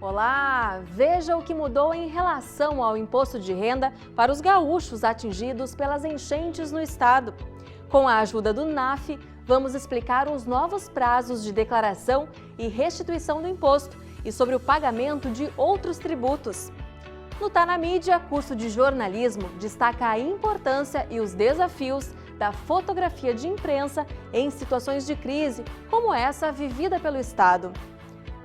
Olá! Veja o que mudou em relação ao imposto de renda para os gaúchos atingidos pelas enchentes no estado. Com a ajuda do NAF, vamos explicar os novos prazos de declaração e restituição do imposto e sobre o pagamento de outros tributos. No Tá na Mídia, curso de jornalismo destaca a importância e os desafios da fotografia de imprensa em situações de crise, como essa vivida pelo estado.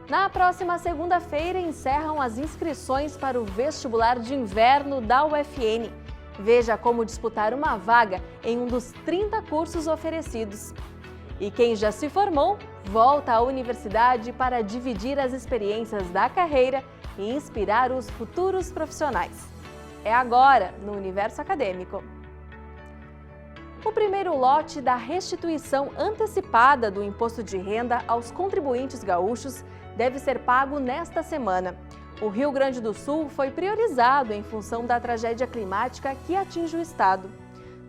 Na próxima segunda-feira, encerram as inscrições para o vestibular de inverno da UFN. Veja como disputar uma vaga em um dos 30 cursos oferecidos. E quem já se formou, volta à universidade para dividir as experiências da carreira e inspirar os futuros profissionais. É agora, no Universo Acadêmico. O primeiro lote da restituição antecipada do imposto de renda aos contribuintes gaúchos deve ser pago nesta semana. O Rio Grande do Sul foi priorizado em função da tragédia climática que atinge o estado.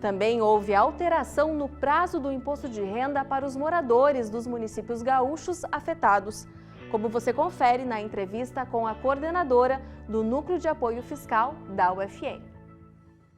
Também houve alteração no prazo do imposto de renda para os moradores dos municípios gaúchos afetados, como você confere na entrevista com a coordenadora do Núcleo de Apoio Fiscal da UFN.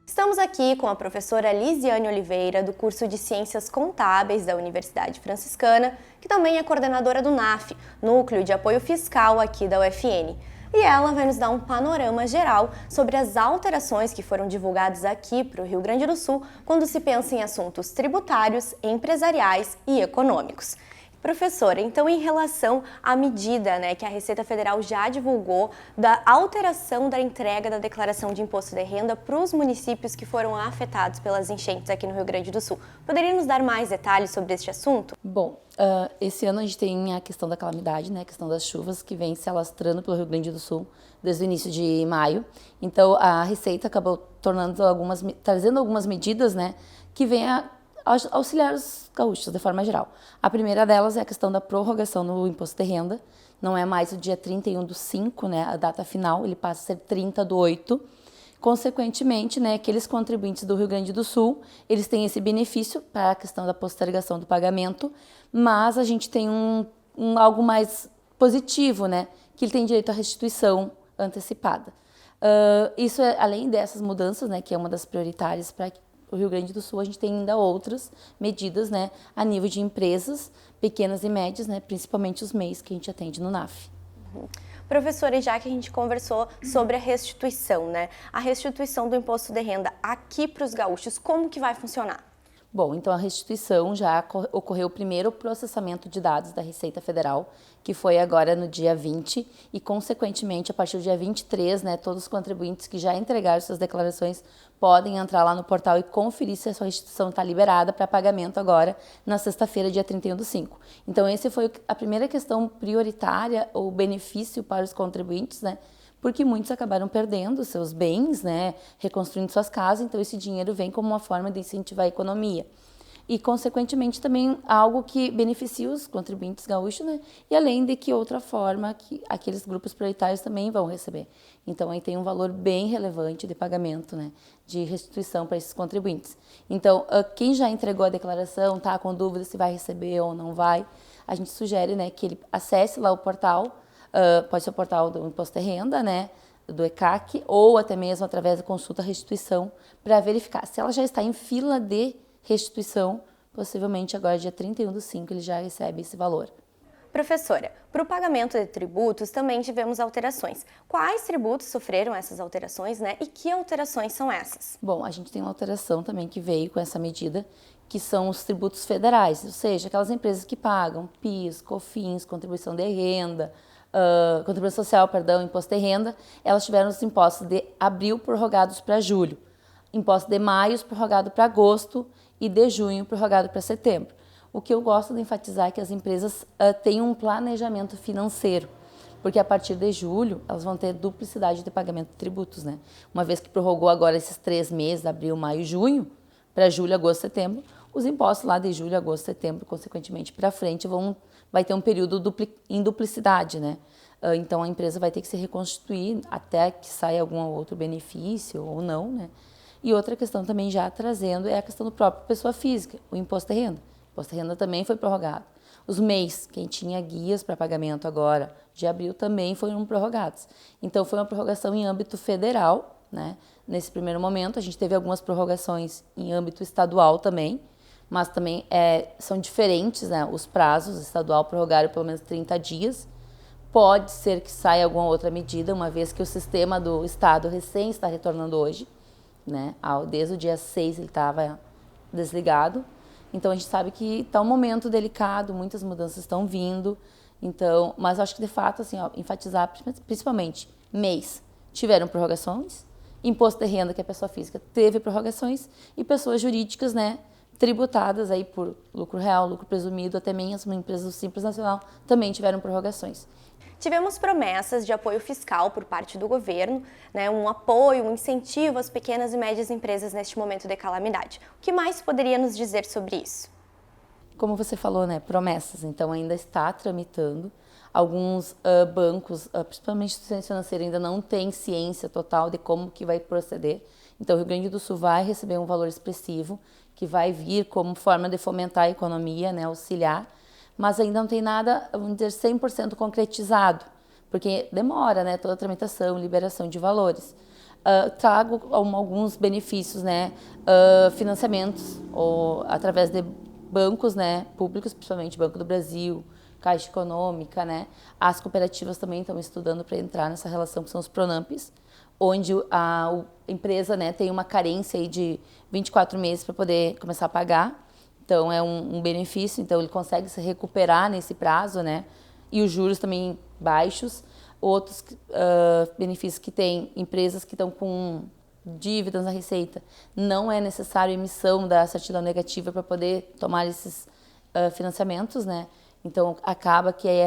Estamos aqui com a professora Lisiane Oliveira, do curso de Ciências Contábeis da Universidade Franciscana, que também é coordenadora do NAF, Núcleo de Apoio Fiscal aqui da UFN. E ela vai nos dar um panorama geral sobre as alterações que foram divulgadas aqui para o Rio Grande do Sul quando se pensa em assuntos tributários, empresariais e econômicos. Professora, então em relação à medida que a Receita Federal já divulgou da alteração da entrega da declaração de imposto de renda para os municípios que foram afetados pelas enchentes aqui no Rio Grande do Sul, poderia nos dar mais detalhes sobre este assunto? Bom, esse ano a gente tem a questão da calamidade, a questão das chuvas que vem se alastrando pelo Rio Grande do Sul desde o início de maio. Então a Receita acabou trazendo algumas medidas que vêm a auxiliar os gaúchos de forma geral. A primeira delas é a questão da prorrogação no imposto de renda. Não é mais o dia 31/5, a data final, ele passa a ser 30/8. Consequentemente, aqueles contribuintes do Rio Grande do Sul, eles têm esse benefício para a questão da postergação do pagamento, mas a gente tem algo mais positivo, que ele tem direito à restituição antecipada. Isso é, além dessas mudanças, que é uma das prioritárias para o Rio Grande do Sul, a gente tem ainda outras medidas a nível de empresas pequenas e médias, principalmente os MEIs que a gente atende no NAF. Professora, já que a gente conversou sobre a restituição, a restituição do imposto de renda aqui para os gaúchos, como que vai funcionar? Bom, então a restituição já ocorreu o primeiro processamento de dados da Receita Federal, que foi agora no dia 20 e, consequentemente, a partir do dia 23, todos os contribuintes que já entregaram suas declarações podem entrar lá no portal e conferir se a sua restituição está liberada para pagamento agora na sexta-feira, dia 31/5. Então, essa foi a primeira questão prioritária, ou benefício para os contribuintes, porque muitos acabaram perdendo seus bens, reconstruindo suas casas, então esse dinheiro vem como uma forma de incentivar a economia. E, consequentemente, também algo que beneficia os contribuintes gaúchos, e além de que outra forma que aqueles grupos prioritários também vão receber. Então, aí tem um valor bem relevante de pagamento, de restituição para esses contribuintes. Então, quem já entregou a declaração, está com dúvida se vai receber ou não vai, a gente sugere que ele acesse lá o portal. Pode ser o portal do Imposto de Renda, do ECAC, ou até mesmo através da consulta restituição, para verificar se ela já está em fila de restituição, possivelmente agora dia 31/5 ele já recebe esse valor. Professora, para o pagamento de tributos também tivemos alterações. Quais tributos sofreram essas alterações, e que alterações são essas? Bom, a gente tem uma alteração também que veio com essa medida, que são os tributos federais, ou seja, aquelas empresas que pagam PIS, COFINS, contribuição de renda, contribuição social, imposto de renda, elas tiveram os impostos de abril prorrogados para julho, imposto de maio prorrogado para agosto e de junho prorrogado para setembro. O que eu gosto de enfatizar é que as empresas têm um planejamento financeiro, porque a partir de julho elas vão ter duplicidade de pagamento de tributos, Uma vez que prorrogou agora esses 3 meses, abril, maio e junho, para julho, agosto, setembro, os impostos lá de julho, agosto, setembro, consequentemente para frente, vai ter um período em duplicidade, Então a empresa vai ter que se reconstituir até que saia algum outro benefício ou não, E outra questão também já trazendo é a questão do próprio pessoa física, o imposto de renda. imposto de renda também foi prorrogado. Os MEIs, quem tinha guias para pagamento agora de abril, também foram prorrogados. Então, foi uma prorrogação em âmbito federal, né? Nesse primeiro momento, a gente teve algumas prorrogações em âmbito estadual também, mas também são diferentes, né? Os prazos, estadual prorrogaram pelo menos 30 dias. Pode ser que saia alguma outra medida, uma vez que o sistema do Estado recém está retornando hoje, né? Desde o dia 6 ele estava desligado. Então, a gente sabe que está um momento delicado, muitas mudanças estão vindo. Então, mas acho que, de fato, assim, enfatizar, principalmente, MEIs tiveram prorrogações, imposto de renda, que a pessoa física teve prorrogações, e pessoas jurídicas, né, tributadas aí por lucro real, lucro presumido, até mesmo empresas do Simples Nacional, também tiveram prorrogações. Tivemos promessas de apoio fiscal por parte do governo, né, um apoio, um incentivo às pequenas e médias empresas neste momento de calamidade. O que mais poderia nos dizer sobre isso? Como você falou, né, promessas, então ainda está tramitando. Alguns bancos, principalmente instituições financeiras, ainda não têm ciência total de como que vai proceder. Então, o Rio Grande do Sul vai receber um valor expressivo, que vai vir como forma de fomentar a economia, né, auxiliar, mas ainda não tem nada, vamos dizer, 100% concretizado, porque demora, né, toda a tramitação, liberação de valores. Trago alguns benefícios, né, financiamentos, ou através de bancos, né, públicos, principalmente Banco do Brasil, Caixa Econômica, né, as cooperativas também estão estudando para entrar nessa relação, que são os Pronampes, onde a empresa, né, tem uma carência aí de 24 meses para poder começar a pagar. Então, é um benefício, então ele consegue se recuperar nesse prazo, né? E os juros também baixos. Outros benefícios que tem empresas que estão com dívidas na Receita, não é necessário emissão da certidão negativa para poder tomar esses financiamentos, né? Então, acaba que aí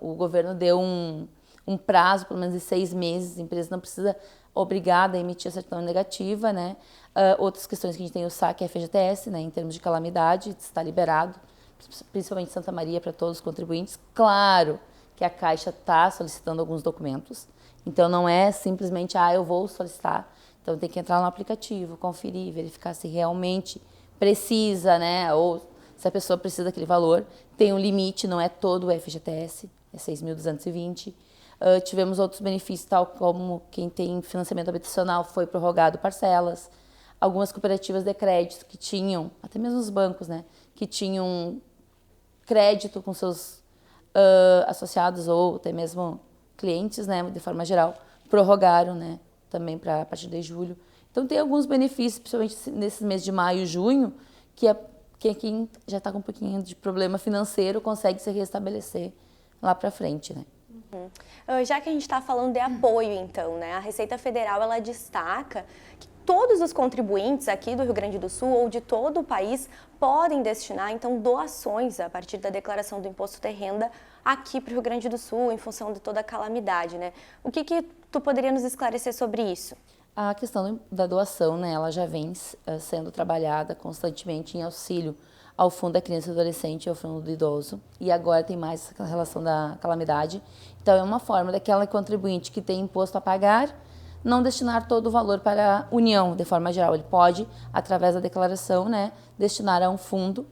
o governo deu um prazo, pelo menos de 6 meses, a empresa não precisa obrigada a emitir a certidão negativa, né? Outras questões que a gente tem o saque FGTS, né? Em termos de calamidade, está liberado, principalmente Santa Maria, para todos os contribuintes. Claro que a Caixa está solicitando alguns documentos, então não é simplesmente, eu vou solicitar. Então tem que entrar no aplicativo, conferir, verificar se realmente precisa, né? Ou se a pessoa precisa daquele valor. Tem um limite, não é todo o FGTS, é 6.220. Tivemos outros benefícios, tal como quem tem financiamento habitacional foi prorrogado parcelas. Algumas cooperativas de crédito que tinham, até mesmo os bancos, né, que tinham crédito com seus associados ou até mesmo clientes, né, de forma geral, prorrogaram, né, também para a partir de julho. Então tem alguns benefícios, principalmente nesses meses de maio e junho, que quem já está com um pouquinho de problema financeiro consegue se restabelecer lá para frente, né. Já que a gente está falando de apoio, então, né, a Receita Federal ela destaca que todos os contribuintes aqui do Rio Grande do Sul ou de todo o país podem destinar, então, doações a partir da declaração do imposto de renda aqui para o Rio Grande do Sul, em função de toda a calamidade, né? O que tu poderia nos esclarecer sobre isso? A questão da doação, né, ela já vem sendo trabalhada constantemente em auxílio ao Fundo da Criança e do Adolescente e ao Fundo do Idoso, e agora tem mais essa relação da calamidade. Então, é uma forma daquela contribuinte que tem imposto a pagar não destinar todo o valor para a União, de forma geral. Ele pode, através da declaração, né, destinar a um fundo,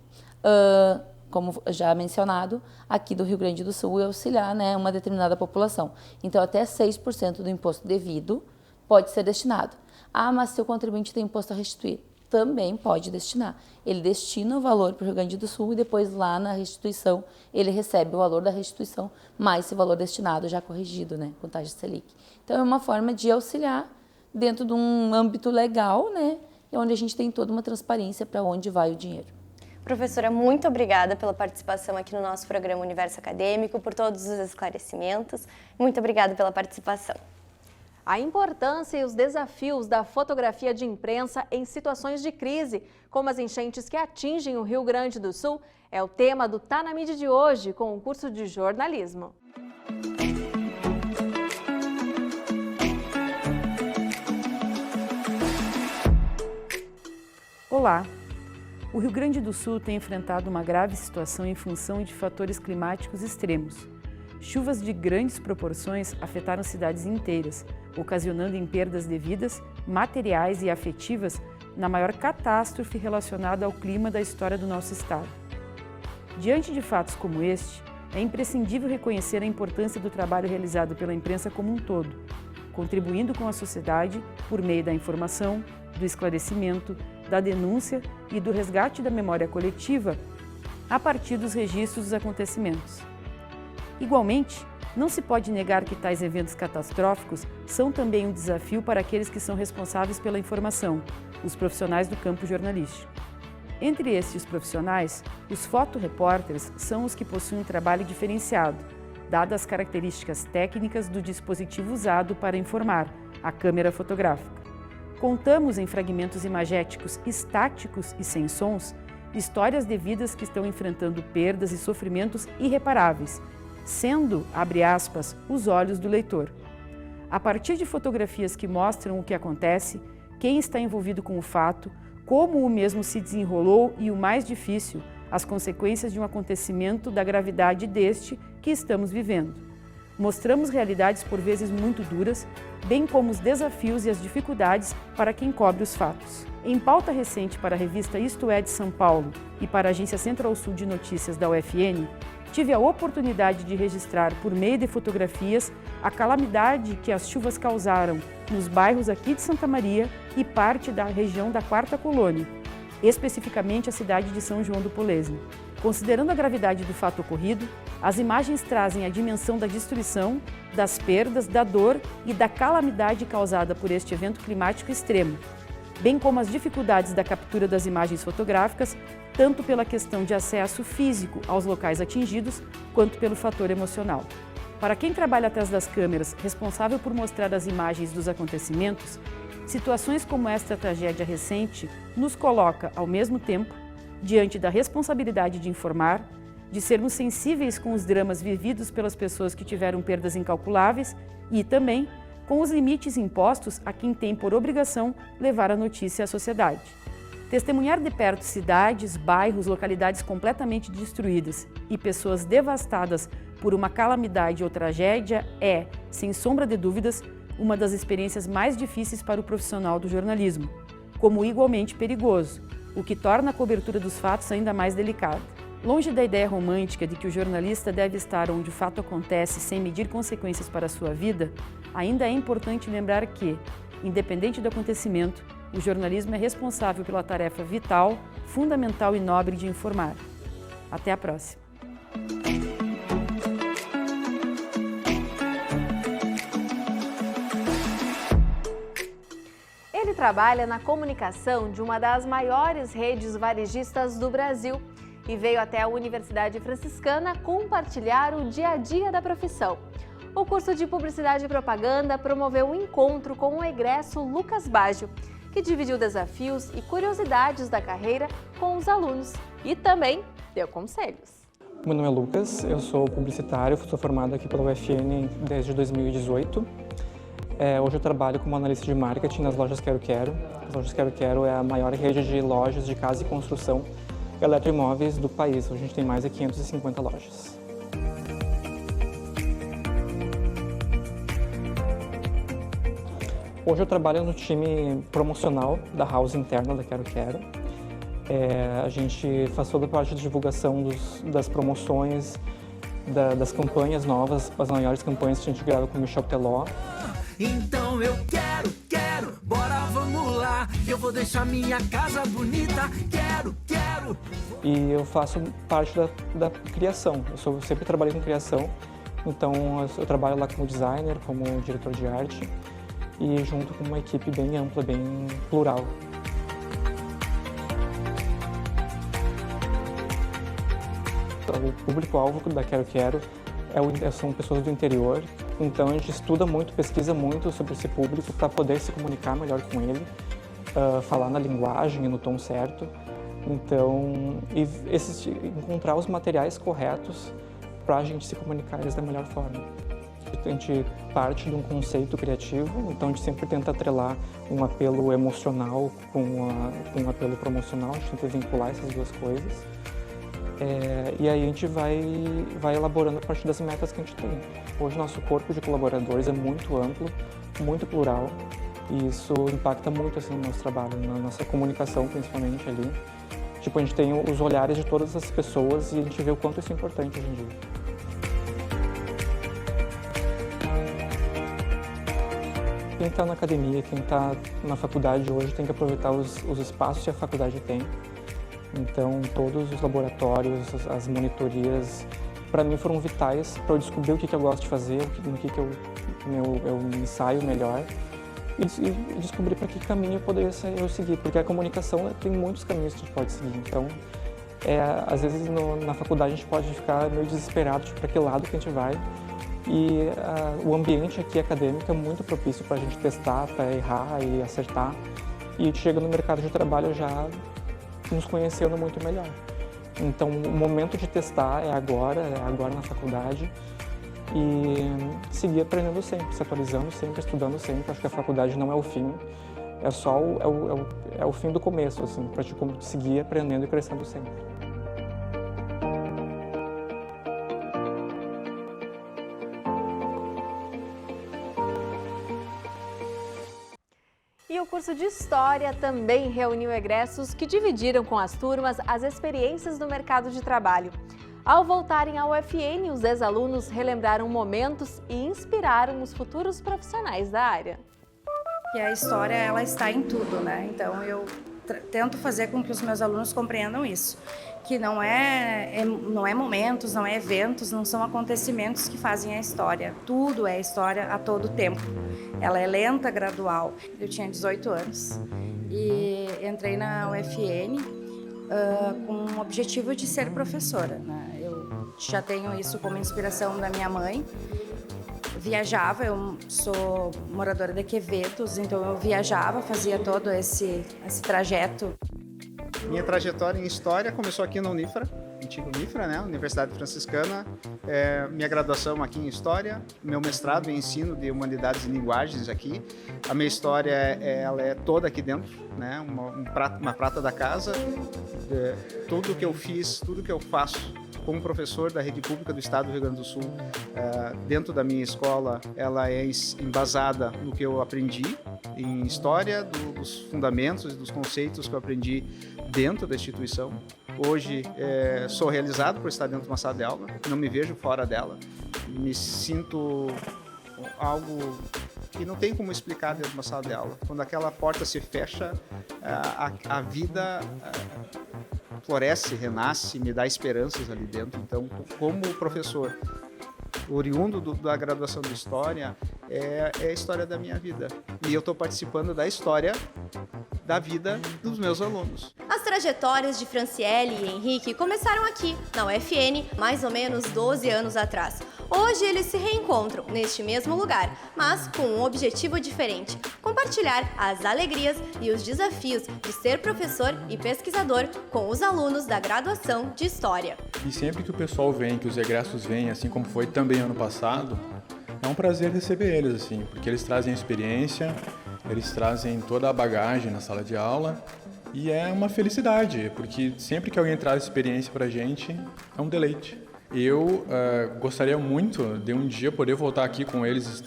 como já mencionado, aqui do Rio Grande do Sul, e auxiliar, né, uma determinada população. Então, até 6% do imposto devido pode ser destinado. Mas se o contribuinte tem imposto a restituir, também pode destinar. Ele destina o valor para o Rio Grande do Sul e depois lá na restituição ele recebe o valor da restituição mais esse valor destinado já corrigido, né, com taxa Selic. Então é uma forma de auxiliar dentro de um âmbito legal, né, onde a gente tem toda uma transparência para onde vai o dinheiro. Professora, muito obrigada pela participação aqui no nosso programa Universo Acadêmico, por todos os esclarecimentos. Muito obrigada pela participação. A importância e os desafios da fotografia de imprensa em situações de crise, como as enchentes que atingem o Rio Grande do Sul, é o tema do Tá na Mídia de hoje, com o curso de jornalismo. Olá! O Rio Grande do Sul tem enfrentado uma grave situação em função de fatores climáticos extremos. Chuvas de grandes proporções afetaram cidades inteiras, ocasionando em perdas de vidas, materiais e afetivas na maior catástrofe relacionada ao clima da história do nosso estado. Diante de fatos como este, é imprescindível reconhecer a importância do trabalho realizado pela imprensa como um todo, contribuindo com a sociedade por meio da informação, do esclarecimento, da denúncia e do resgate da memória coletiva a partir dos registros dos acontecimentos. Igualmente, não se pode negar que tais eventos catastróficos são também um desafio para aqueles que são responsáveis pela informação, os profissionais do campo jornalístico. Entre estes profissionais, os fotorepórteres são os que possuem um trabalho diferenciado, dadas as características técnicas do dispositivo usado para informar, a câmera fotográfica. Contamos em fragmentos imagéticos estáticos e sem sons, histórias de vidas que estão enfrentando perdas e sofrimentos irreparáveis, sendo, abre aspas, os olhos do leitor. A partir de fotografias que mostram o que acontece, quem está envolvido com o fato, como o mesmo se desenrolou e, o mais difícil, as consequências de um acontecimento da gravidade deste que estamos vivendo. Mostramos realidades por vezes muito duras, bem como os desafios e as dificuldades para quem cobre os fatos. Em pauta recente para a revista Isto É de São Paulo e para a Agência Central-Sul de Notícias da UFN, tive a oportunidade de registrar, por meio de fotografias, a calamidade que as chuvas causaram nos bairros aqui de Santa Maria e parte da região da Quarta Colônia, especificamente a cidade de São João do Polesne. Considerando a gravidade do fato ocorrido, as imagens trazem a dimensão da destruição, das perdas, da dor e da calamidade causada por este evento climático extremo, bem como as dificuldades da captura das imagens fotográficas, tanto pela questão de acesso físico aos locais atingidos, quanto pelo fator emocional. Para quem trabalha atrás das câmeras, responsável por mostrar as imagens dos acontecimentos, situações como esta tragédia recente nos coloca, ao mesmo tempo, diante da responsabilidade de informar, de sermos sensíveis com os dramas vividos pelas pessoas que tiveram perdas incalculáveis e também com os limites impostos a quem tem por obrigação levar a notícia à sociedade. Testemunhar de perto cidades, bairros, localidades completamente destruídas e pessoas devastadas por uma calamidade ou tragédia é, sem sombra de dúvidas, uma das experiências mais difíceis para o profissional do jornalismo, como igualmente perigoso, o que torna a cobertura dos fatos ainda mais delicada. Longe da ideia romântica de que o jornalista deve estar onde o fato acontece sem medir consequências para a sua vida, ainda é importante lembrar que, independente do acontecimento, o jornalismo é responsável pela tarefa vital, fundamental e nobre de informar. Até a próxima! Ele trabalha na comunicação de uma das maiores redes varejistas do Brasil e veio até a Universidade Franciscana compartilhar o dia a dia da profissão. O curso de Publicidade e Propaganda promoveu um encontro com o egresso Lucas Baggio, que dividiu desafios e curiosidades da carreira com os alunos e também deu conselhos. Meu nome é Lucas, eu sou publicitário, sou formado aqui pela UFN desde 2018. Hoje eu trabalho como analista de marketing nas lojas Quero Quero. As lojas Quero Quero é a maior rede de lojas de casa e construção eletroimóveis do país. Hoje a gente tem mais de 550 lojas. Hoje eu trabalho no time promocional da house interna da Quero Quero. A gente faz toda a parte de divulgação das promoções, das campanhas novas, as maiores campanhas que a gente grava com o Michel Teló. Então eu quero, bora vamos lá, eu vou deixar minha casa bonita, quero. E eu faço parte da criação, eu sempre trabalhei com criação, então eu trabalho lá como designer, como diretor de arte e junto com uma equipe bem ampla, bem plural. O público-alvo da Quero Quero são pessoas do interior, então a gente estuda muito, pesquisa muito sobre esse público para poder se comunicar melhor com ele, falar na linguagem e no tom certo, então encontrar os materiais corretos para a gente se comunicar eles da melhor forma. A gente parte de um conceito criativo, então a gente sempre tenta atrelar um apelo emocional com um apelo promocional, a gente tenta vincular essas duas coisas. E aí a gente vai elaborando a partir das metas que a gente tem. Hoje nosso corpo de colaboradores é muito amplo, muito plural, E isso impacta muito assim, no nosso trabalho, na nossa comunicação principalmente ali. Tipo, a gente tem os olhares de todas as pessoas e a gente vê o quanto isso é importante hoje em dia. Quem está na academia, quem está na faculdade hoje tem que aproveitar os espaços que a faculdade tem. Então, todos os laboratórios, as monitorias, para mim foram vitais para eu descobrir o que eu gosto de fazer, no que eu me ensaio melhor e descobrir para que caminho eu seguir, porque a comunicação tem muitos caminhos que a gente pode seguir. Então, às vezes na faculdade a gente pode ficar meio desesperado para que lado que a gente vai. E o ambiente aqui acadêmico é muito propício para a gente testar, para errar e acertar. E chega no mercado de trabalho já nos conhecendo muito melhor. Então, o momento de testar é agora na faculdade. E seguir aprendendo sempre, se atualizando sempre, estudando sempre. Acho que a faculdade não é o fim, é só o fim do começo, assim, para te seguir aprendendo e crescendo sempre. E o curso de História também reuniu egressos que dividiram com as turmas as experiências do mercado de trabalho. Ao voltarem ao UFN, os ex-alunos relembraram momentos e inspiraram os futuros profissionais da área. E a história, ela está em tudo, né? Então eu tento fazer com que os meus alunos compreendam isso, que não é momentos, não é eventos, não são acontecimentos que fazem a história. Tudo é história a todo tempo. Ela é lenta, gradual. Eu tinha 18 anos e entrei na UFN com o objetivo de ser professora, né? Eu já tenho isso como inspiração da minha mãe. Viajava, eu sou moradora de Quevedos, então eu viajava, fazia todo esse trajeto. Minha trajetória em História começou aqui na Unifra, antiga Unifra, né? Universidade Franciscana. Minha graduação aqui em História, meu mestrado em Ensino de Humanidades e Linguagens aqui. A minha história ela é toda aqui dentro, né? Uma prata da casa. Tudo que eu fiz, tudo que eu faço como professor da rede pública do Estado do Rio Grande do Sul, dentro da minha escola, ela é embasada no que eu aprendi em História, dos fundamentos e dos conceitos que eu aprendi dentro da instituição. Hoje sou realizado por estar dentro de uma sala de aula, não me vejo fora dela, me sinto algo que não tem como explicar dentro de uma sala de aula. Quando aquela porta se fecha, a vida floresce, renasce, me dá esperanças ali dentro. Então, como professor oriundo da graduação de História, é a história da minha vida. E eu estou participando da história da vida dos meus alunos. As trajetórias de Franciele e Henrique começaram aqui, na UFN, mais ou menos 12 anos atrás. Hoje eles se reencontram neste mesmo lugar, mas com um objetivo diferente: compartilhar as alegrias e os desafios de ser professor e pesquisador com os alunos da graduação de História. E sempre que o pessoal vem, que os egressos vêm, assim como foi também ano passado, é um prazer receber eles, assim, porque eles trazem experiência, eles trazem toda a bagagem na sala de aula e é uma felicidade, porque sempre que alguém traz experiência pra gente, é um deleite. Eu gostaria muito de um dia poder voltar aqui com eles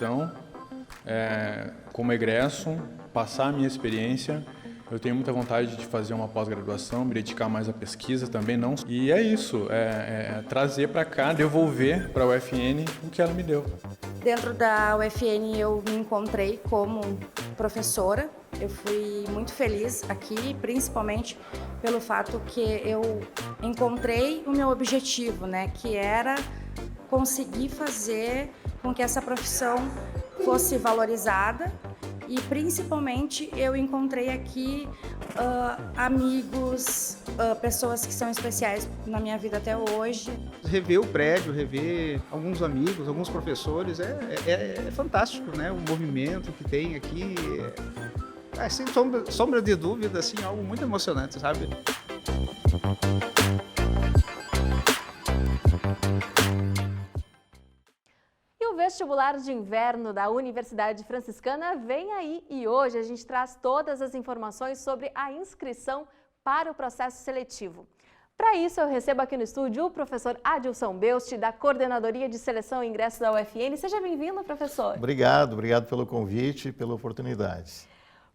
como egresso, passar a minha experiência. Eu tenho muita vontade de fazer uma pós-graduação, me dedicar mais à pesquisa também, não. E é isso, trazer para cá, devolver para a UFN o que ela me deu. Dentro da UFN eu me encontrei como professora. Eu fui muito feliz aqui, principalmente pelo fato que eu encontrei o meu objetivo, né, que era conseguir fazer com que essa profissão fosse valorizada. E principalmente eu encontrei aqui amigos, pessoas que são especiais na minha vida até hoje. Rever o prédio, rever alguns amigos, alguns professores, é fantástico, né? O movimento que tem aqui, sem sombra de dúvida, assim, algo muito emocionante, sabe? O vestibular de inverno da Universidade Franciscana vem aí e hoje a gente traz todas as informações sobre a inscrição para o processo seletivo. Para isso, eu recebo aqui no estúdio o professor Adilson Beust, da Coordenadoria de Seleção e Ingresso da UFN. Seja bem-vindo, professor. Obrigado pelo convite e pela oportunidade.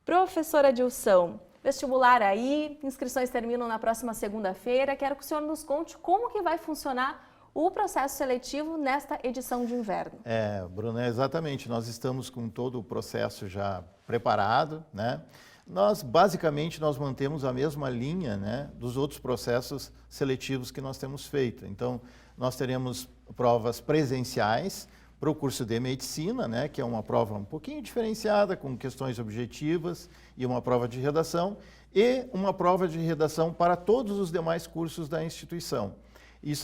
Professor Adilson, vestibular aí, inscrições terminam na próxima segunda-feira. Quero que o senhor nos conte como que vai funcionar o processo seletivo nesta edição de inverno. Bruna, exatamente. Nós estamos com todo o processo já preparado, né? Basicamente, nós mantemos a mesma linha, né, dos outros processos seletivos que nós temos feito. Então, nós teremos provas presenciais para o curso de medicina, né, que é uma prova um pouquinho diferenciada, com questões objetivas e uma prova de redação, e uma prova de redação para todos os demais cursos da instituição.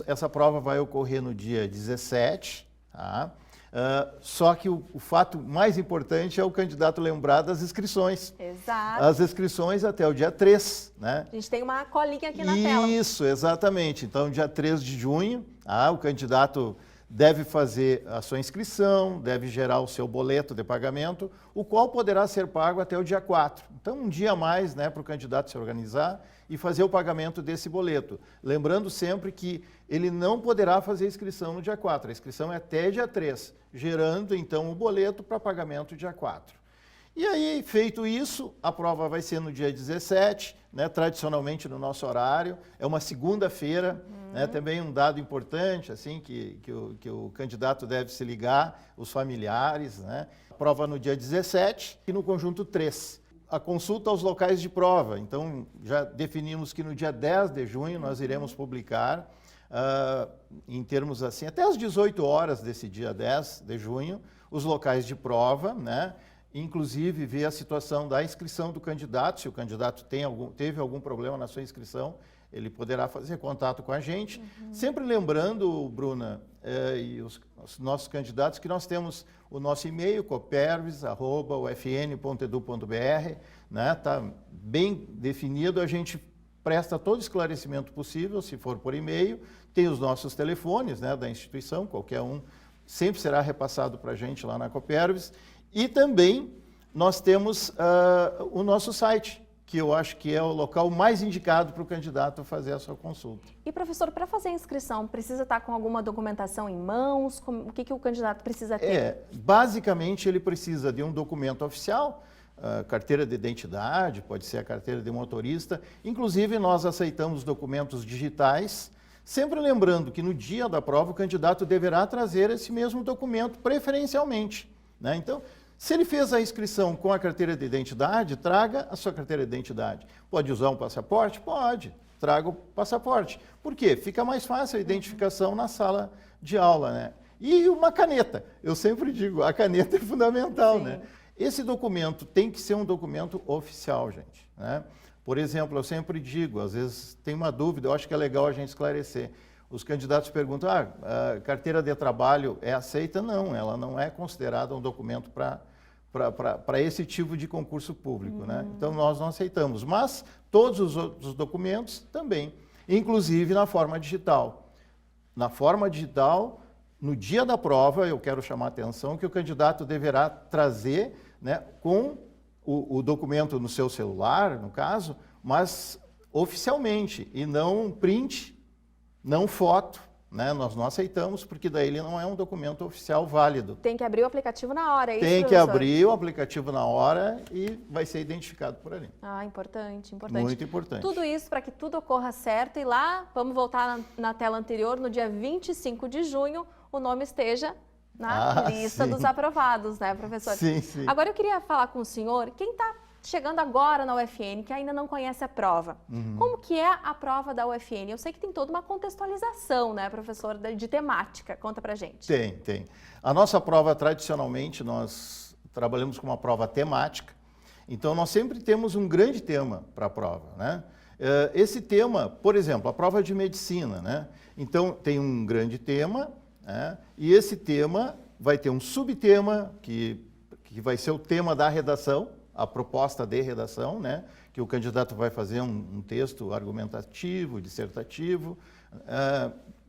Essa prova vai ocorrer no dia 17, tá? Só que o fato mais importante é o candidato lembrar das inscrições. Exato. As inscrições até o dia 3, né? A gente tem uma colinha aqui na tela. Isso, exatamente. Então, dia 3 de junho, o candidato deve fazer a sua inscrição, deve gerar o seu boleto de pagamento, o qual poderá ser pago até o dia 4. Então, um dia a mais, né, para o candidato se organizar e fazer o pagamento desse boleto. Lembrando sempre que ele não poderá fazer a inscrição no dia 4, a inscrição é até dia 3, gerando então o boleto para pagamento dia 4. E aí, feito isso, a prova vai ser no dia 17, né, tradicionalmente no nosso horário, é uma segunda-feira, né, também um dado importante, assim, que o candidato deve se ligar, os familiares, né, prova no dia 17 e no conjunto 3. A consulta aos locais de prova, então já definimos que no dia 10 de junho nós iremos publicar, em termos assim, até às 18 horas desse dia 10 de junho, os locais de prova, né? Inclusive ver a situação da inscrição do candidato, se o candidato teve algum problema na sua inscrição, ele poderá fazer contato com a gente. Sempre lembrando, Bruna, e os nossos candidatos, que nós temos o nosso e-mail, copervis@ufn.edu.br, né? Tá bem definido, a gente presta todo esclarecimento possível, se for por e-mail, tem os nossos telefones, né, da instituição, qualquer um sempre será repassado para a gente lá na Copervis, e também nós temos o nosso site, que eu acho que é o local mais indicado para o candidato fazer a sua consulta. E, professor, para fazer a inscrição, precisa estar com alguma documentação em mãos? O que o candidato precisa ter? Basicamente, ele precisa de um documento oficial, carteira de identidade, pode ser a carteira de motorista. Inclusive, nós aceitamos documentos digitais, sempre lembrando que no dia da prova o candidato deverá trazer esse mesmo documento preferencialmente, né? Então, se ele fez a inscrição com a carteira de identidade, traga a sua carteira de identidade. Pode usar um passaporte? Pode. Traga o passaporte. Por quê? Fica mais fácil a identificação na sala de aula, né? E uma caneta. Eu sempre digo, a caneta é fundamental, né? Esse documento tem que ser um documento oficial, gente, né? Por exemplo, eu sempre digo, às vezes tem uma dúvida, eu acho que é legal a gente esclarecer. Os candidatos perguntam, a carteira de trabalho é aceita? Não, ela não é considerada um documento para esse tipo de concurso público, né? Então, nós não aceitamos, mas todos os outros documentos também, inclusive na forma digital. Na forma digital, no dia da prova, eu quero chamar a atenção que o candidato deverá trazer, né, com o documento no seu celular, no caso, mas oficialmente, e não print, não foto, né? Nós não aceitamos, porque daí ele não é um documento oficial válido. Tem que abrir o aplicativo na hora, é isso, Tem que professor? abrir o aplicativo na hora e vai ser identificado por ali. Importante, importante. Muito importante. Tudo isso para que tudo ocorra certo e lá, vamos voltar na tela anterior, no dia 25 de junho, o nome esteja na lista dos aprovados, né, professor? Sim, sim. Agora eu queria falar com o senhor, quem está chegando agora na UFN, que ainda não conhece a prova, como que é a prova da UFN? Eu sei que tem toda uma contextualização, né, professor, de temática. Conta pra gente. Tem. A nossa prova, tradicionalmente, nós trabalhamos com uma prova temática, então nós sempre temos um grande tema para a prova, né? Esse tema, por exemplo, a prova de medicina, né? Então, tem um grande tema, né? E esse tema vai ter um subtema, que vai ser o tema da redação, a proposta de redação, né? Que o candidato vai fazer um texto argumentativo, dissertativo,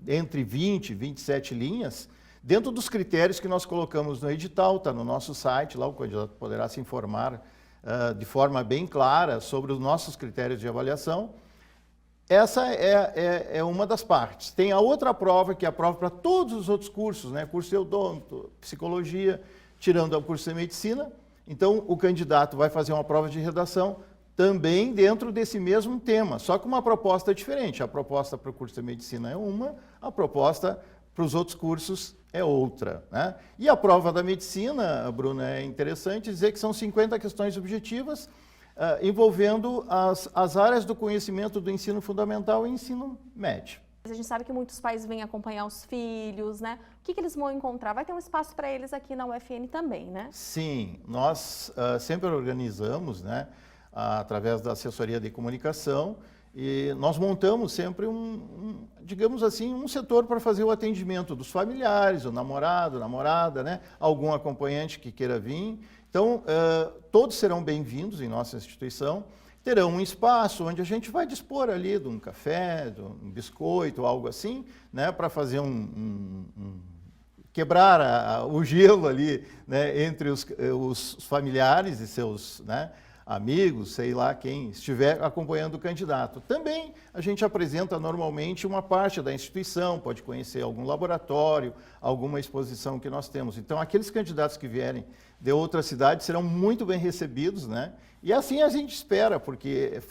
entre 20 e 27 linhas, dentro dos critérios que nós colocamos no edital, está no nosso site, lá o candidato poderá se informar de forma bem clara sobre os nossos critérios de avaliação. Essa é uma das partes. Tem a outra prova, que é a prova para todos os outros cursos, né? Curso de odonto, psicologia, tirando o curso de medicina. Então, o candidato vai fazer uma prova de redação também dentro desse mesmo tema, só com uma proposta diferente. A proposta para o curso de medicina é uma, a proposta para os outros cursos é outra, né? E a prova da medicina, Bruna, é interessante dizer que são 50 questões objetivas, envolvendo as áreas do conhecimento do ensino fundamental e ensino médio. A gente sabe que muitos pais vêm acompanhar os filhos, né? O que eles vão encontrar? Vai ter um espaço para eles aqui na UFN também, né? Sim, nós sempre organizamos, né, através da assessoria de comunicação, e nós montamos sempre digamos assim, um setor para fazer o atendimento dos familiares, o namorado, namorada, né, algum acompanhante que queira vir. Então, todos serão bem-vindos em nossa instituição, terão um espaço onde a gente vai dispor ali de um café, de um biscoito, algo assim, né, para fazer quebrar o gelo ali, né, entre os familiares e seus, né, amigos, sei lá quem estiver acompanhando o candidato. Também a gente apresenta normalmente uma parte da instituição, pode conhecer algum laboratório, alguma exposição que nós temos. Então, aqueles candidatos que vierem de outra cidade serão muito bem recebidos, né? E assim a gente espera, porque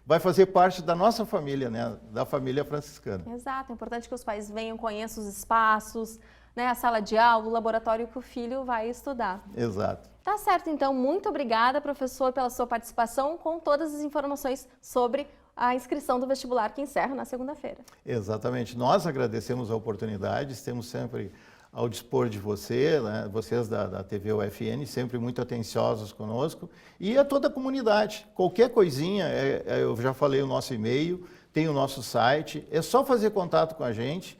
vai fazer parte da nossa família, né? Da família franciscana. Exato, é importante que os pais venham, conheçam os espaços, né? A sala de aula, o laboratório que o filho vai estudar. Exato. Tá certo, então, muito obrigada, professor, pela sua participação com todas as informações sobre a inscrição do vestibular que encerra na segunda-feira. Exatamente. Nós agradecemos a oportunidade, estamos sempre ao dispor de você, né? Vocês da TV UFN, sempre muito atenciosos conosco, e a toda a comunidade. Qualquer coisinha, eu já falei o nosso e-mail, tem o nosso site, é só fazer contato com a gente.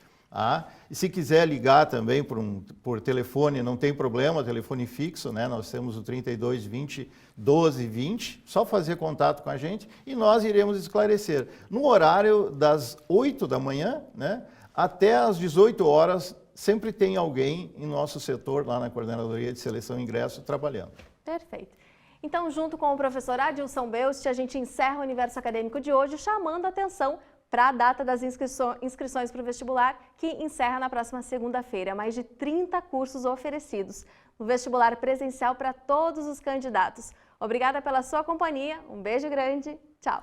E se quiser ligar também por telefone, não tem problema, telefone fixo, né? Nós temos o 32 20 12 20, só fazer contato com a gente e nós iremos esclarecer. No horário das 8 da manhã, né, até às 18 horas, sempre tem alguém em nosso setor, lá na Coordenadoria de Seleção e Ingresso, trabalhando. Perfeito. Então, junto com o professor Adilson Beust, a gente encerra o Universo Acadêmico de hoje, chamando a atenção para a data das inscrições para o vestibular, que encerra na próxima segunda-feira. Mais de 30 cursos oferecidos no vestibular presencial para todos os candidatos. Obrigada pela sua companhia, um beijo grande, tchau!